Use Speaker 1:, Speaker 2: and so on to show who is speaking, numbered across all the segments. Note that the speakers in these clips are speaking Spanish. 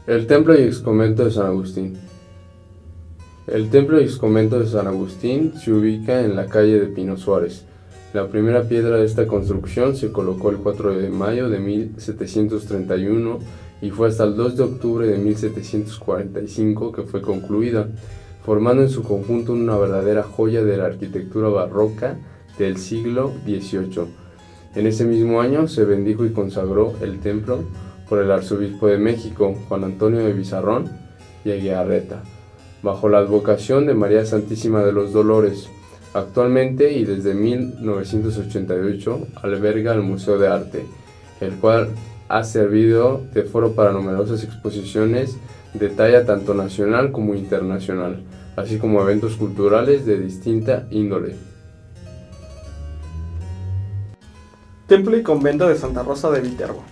Speaker 1: El templo y exconvento de San Agustín. El templo y exconvento de San Agustín se ubica en la calle de Pino Suárez. La primera piedra de esta construcción se colocó el 4 de mayo de 1731 y fue hasta el 2 de octubre de 1745 que fue concluida, formando en su conjunto una verdadera joya de la arquitectura barroca del siglo XVIII. En ese mismo año se bendijo y consagró el templo por el arzobispo de México, Juan Antonio de Bizarrón y Eguiarreta, bajo la advocación de María Santísima de los Dolores. Actualmente y desde 1988 alberga el Museo de Arte, el cual ha servido de foro para numerosas exposiciones de talla tanto nacional como internacional, así como eventos culturales de distinta índole.
Speaker 2: Templo y convento de Santa Rosa de Viterbo.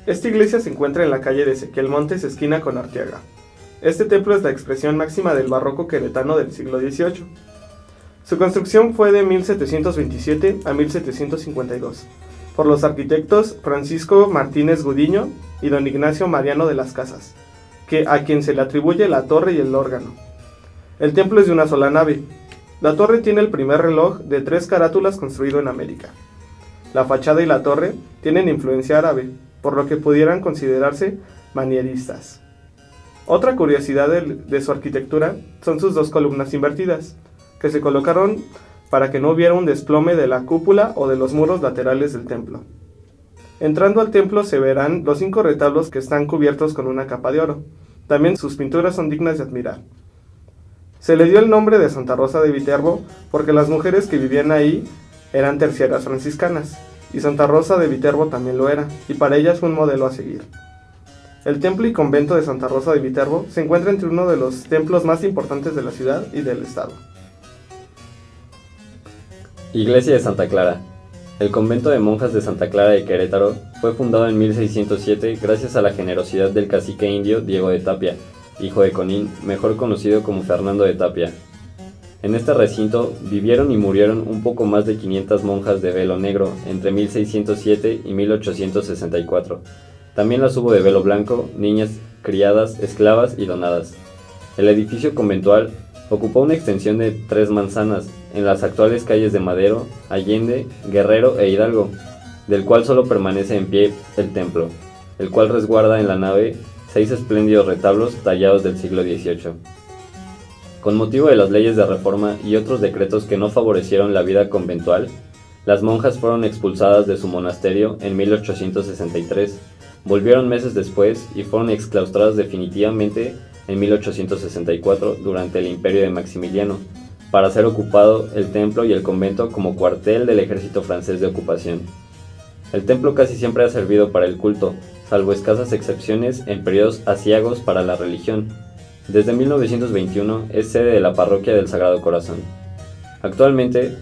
Speaker 2: Esta iglesia se encuentra en la calle de Ezequiel Montes, esquina con Arteaga. Este templo es la expresión máxima del barroco queretano del siglo XVIII. Su construcción fue de 1727 a 1752 por los arquitectos Francisco Martínez Gudiño y don Ignacio Mariano de las Casas, a quien se le atribuye la torre y el órgano. El templo es de una sola nave. La torre tiene el primer reloj de 3 carátulas construido en América. La fachada y la torre tienen influencia árabe, por lo que pudieran considerarse manieristas. Otra curiosidad de su arquitectura son sus 2 columnas invertidas, que se colocaron para que no hubiera un desplome de la cúpula o de los muros laterales del templo. Entrando al templo se verán los 5 retablos que están cubiertos con una capa de oro. También sus pinturas son dignas de admirar. Se le dio el nombre de Santa Rosa de Viterbo porque las mujeres que vivían ahí eran terciarias franciscanas, y Santa Rosa de Viterbo también lo era, y para ellas fue un modelo a seguir. El templo y convento de Santa Rosa de Viterbo se encuentra entre uno de los templos más importantes de la ciudad y del estado.
Speaker 3: Iglesia de Santa Clara. El convento de monjas de Santa Clara de Querétaro fue fundado en 1607 gracias a la generosidad del cacique indio Diego de Tapia, hijo de Conín, mejor conocido como Fernando de Tapia. En este recinto vivieron y murieron un poco más de 500 monjas de velo negro entre 1607 y 1864. También las hubo de velo blanco, niñas, criadas, esclavas y donadas. El edificio conventual ocupó una extensión de 3 manzanas en las actuales calles de Madero, Allende, Guerrero e Hidalgo, del cual solo permanece en pie el templo, el cual resguarda en la nave 6 espléndidos retablos tallados del siglo XVIII. Con motivo de las leyes de reforma y otros decretos que no favorecieron la vida conventual, las monjas fueron expulsadas de su monasterio en 1863, volvieron meses después y fueron exclaustradas definitivamente en 1864 durante el imperio de Maximiliano, para ser ocupado el templo y el convento como cuartel del ejército francés de ocupación. El templo casi siempre ha servido para el culto, salvo escasas excepciones en periodos aciagos para la religión. Desde 1921 es sede de la Parroquia del Sagrado Corazón. Actualmente,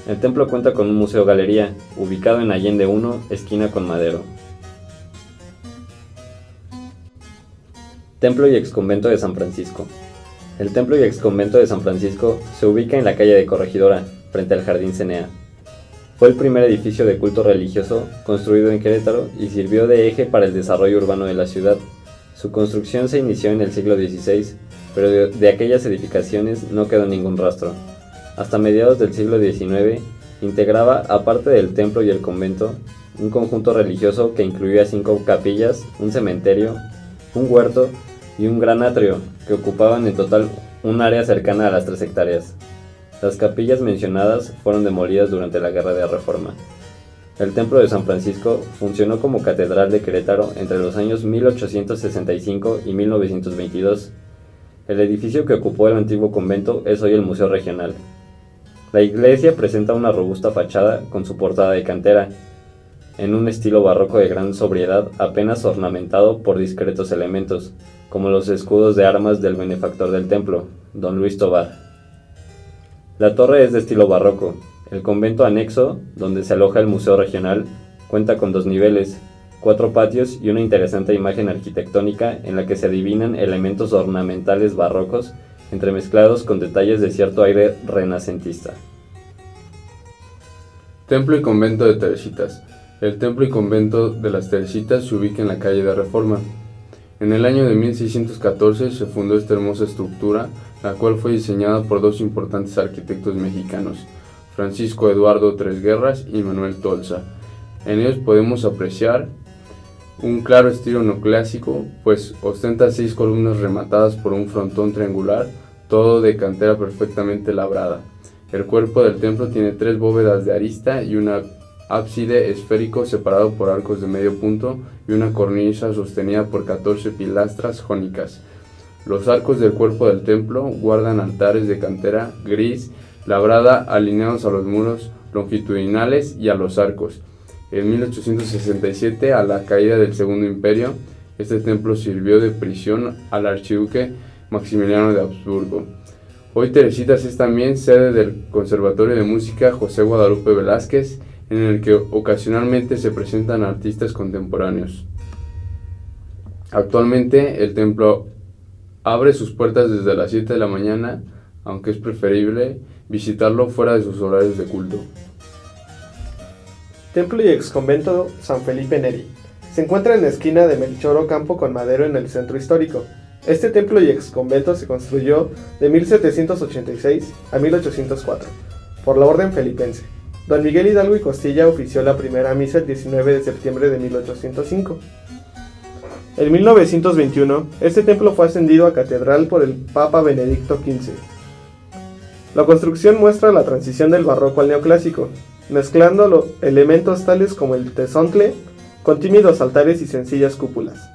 Speaker 3: el templo cuenta con un museo-galería, ubicado en Allende 1, esquina con Madero. Templo y exconvento de San Francisco. El templo y exconvento de San Francisco se ubica en la calle de Corregidora, frente al Jardín Cenea. Fue el primer edificio de culto religioso construido en Querétaro y sirvió de eje para el desarrollo urbano de la ciudad. Su construcción se inició en el siglo XVI, pero de aquellas edificaciones no quedó ningún rastro. Hasta mediados del siglo XIX, integraba, aparte del templo y el convento, un conjunto religioso que incluía 5 capillas, un cementerio, un huerto y un gran atrio, que ocupaban en total un área cercana a las 3 hectáreas. Las capillas mencionadas fueron demolidas durante la Guerra de Reforma. El Templo de San Francisco funcionó como catedral de Querétaro entre los años 1865 y 1922. El edificio que ocupó el antiguo convento es hoy el Museo Regional. La iglesia presenta una robusta fachada con su portada de cantera, en un estilo barroco de gran sobriedad apenas ornamentado por discretos elementos, como los escudos de armas del benefactor del templo, don Luis Tovar. La torre es de estilo barroco. El convento anexo, donde se aloja el Museo Regional, cuenta con 2 niveles, 4 patios y una interesante imagen arquitectónica en la que se adivinan elementos ornamentales barrocos entremezclados con detalles de cierto aire renacentista.
Speaker 1: Templo y convento de Teresitas. El templo y convento de las Teresitas se ubica en la calle de Reforma. En el año de 1614 se fundó esta hermosa estructura, la cual fue diseñada por dos importantes arquitectos mexicanos, Francisco Eduardo Tresguerras y Manuel Tolsa. En ellos podemos apreciar un claro estilo neoclásico, pues ostenta 6 columnas rematadas por un frontón triangular, todo de cantera perfectamente labrada. El cuerpo del templo tiene 3 bóvedas de arista y un ábside esférico separado por arcos de medio punto y una cornisa sostenida por 14 pilastras jónicas. Los arcos del cuerpo del templo guardan altares de cantera gris labrada alineados a los muros longitudinales y a los arcos. En 1867, a la caída del Segundo Imperio, este templo sirvió de prisión al archiduque Maximiliano de Habsburgo. Hoy Teresitas es también sede del Conservatorio de Música José Guadalupe Velázquez, en el que ocasionalmente se presentan artistas contemporáneos. Actualmente el templo abre sus puertas desde las 7 de la mañana, aunque es preferible visitarlo fuera de sus horarios de culto.
Speaker 2: Templo y exconvento San Felipe Neri. Se encuentra en la esquina de Melchor Ocampo con Madero en el centro histórico. Este templo y exconvento se construyó de 1786 a 1804 por la orden felipense. Don Miguel Hidalgo y Costilla ofició la primera misa el 19 de septiembre de 1805. En 1921, este templo fue ascendido a catedral por el Papa Benedicto XV. La construcción muestra la transición del barroco al neoclásico, mezclando elementos tales como el tezontle con tímidos altares y sencillas cúpulas.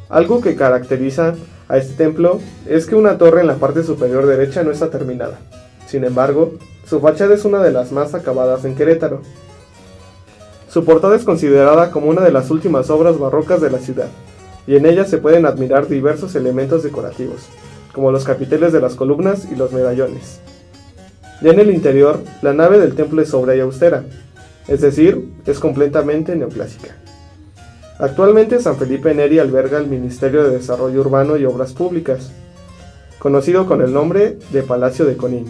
Speaker 2: Algo que caracteriza a este templo es que una torre en la parte superior derecha no está terminada. Sin embargo, su fachada es una de las más acabadas en Querétaro. Su portada es considerada como una de las últimas obras barrocas de la ciudad, y en ella se pueden admirar diversos elementos decorativos, como los capiteles de las columnas y los medallones. Ya en el interior, la nave del templo es sobria y austera, es decir, es completamente neoclásica. Actualmente San Felipe Neri alberga el Ministerio de Desarrollo Urbano y Obras Públicas, conocido con el nombre de Palacio de Conín.